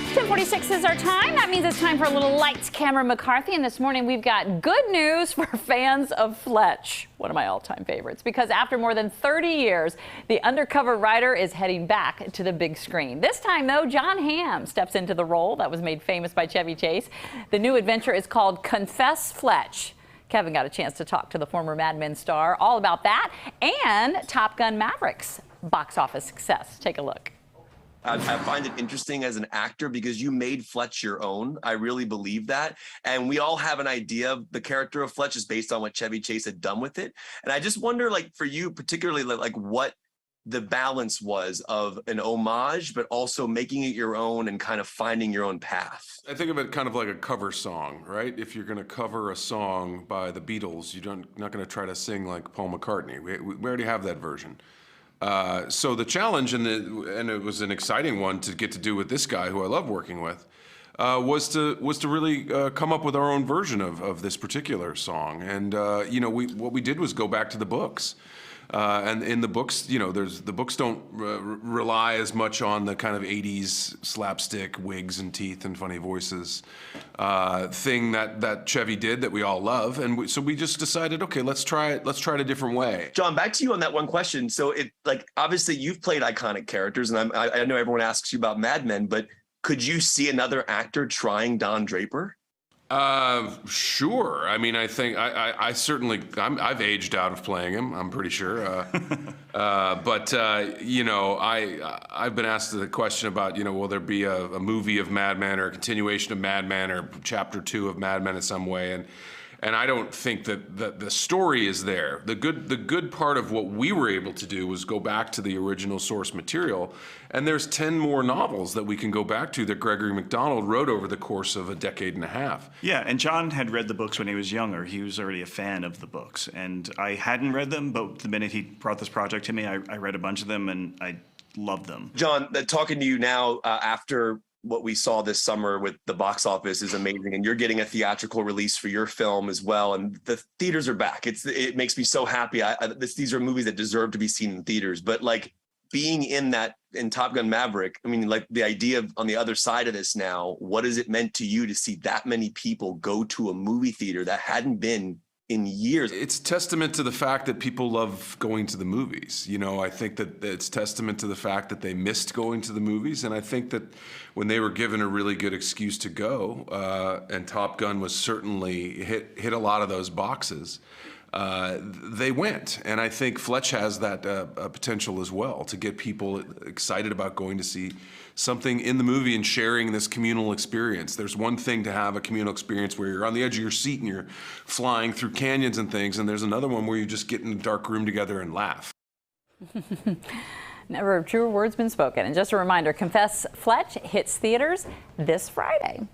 10:46 is our time. That means it's time for a little Lights, Camera, McCarthy. And this morning we've got good news for fans of Fletch, one of my all-time favorites, because after more than 30 years, the undercover writer is heading back to the big screen. This time, though, Jon Hamm steps into the role that was made famous by Chevy Chase. The new adventure is called Confess Fletch. Kevin got a chance to talk to the former Mad Men star all about that and Top Gun Maverick's box office success. Take a look. I find it interesting as an actor because you made Fletch your own. I really believe that. And we all have an idea of the character of Fletch is based on what Chevy Chase had done with it. And I just wonder, like, for you particularly, like what the balance was of an homage, but also making it your own and kind of finding your own path. I think of it kind of like a cover song, right? If you're going to cover a song by the Beatles, you're not going to try to sing like Paul McCartney. We already have that version. So the challenge, and it was an exciting one to get to do with this guy who I love working with, was to really come up with our own version of this particular song. And you know, what we did was go back to the books. And in the books, you know, the books don't rely as much on the kind of 80s slapstick wigs and teeth and funny voices thing that Chevy did that we all love. And so we just decided, okay, let's try it a different way. Jon, back to you on that one question. So obviously you've played iconic characters, and I know everyone asks you about Mad Men, but could you see another actor trying Don Draper? Sure. I mean, I think I certainly, I've aged out of playing him, I'm pretty sure. But you know, I've been asked the question about, you know, will there be a movie of Mad Men or a continuation of Mad Men or chapter 2 of Mad Men in some way? And I don't think that the story is there. The good part of what we were able to do was go back to the original source material, and there's 10 more novels that we can go back to that Gregory MacDonald wrote over the course of a decade and a half. Yeah, and Jon had read the books when he was younger. He was already a fan of the books, and I hadn't read them, but the minute he brought this project to me, I read a bunch of them, and I loved them. Jon, talking to you now after what we saw this summer with the box office is amazing, and you're getting a theatrical release for your film as well, and the theaters are back. It makes me so happy. These are movies that deserve to be seen in theaters, but like being in Top Gun Maverick, I mean, like the idea of on the other side of this now, what has it meant to you to see that many people go to a movie theater that hadn't been in years? It's testament to the fact that people love going to the movies. You know, I think that it's testament to the fact that they missed going to the movies, and I think that when they were given a really good excuse to go, and Top Gun was certainly hit a lot of those boxes, they went. And I think Fletch has that potential as well to get people excited about going to see something in the movie and sharing this communal experience. There's one thing to have a communal experience where you're on the edge of your seat and you're flying through canyons and things, and there's another one where you just get in a dark room together and laugh. Never have truer words been spoken. And just a reminder, Confess Fletch hits theaters this Friday.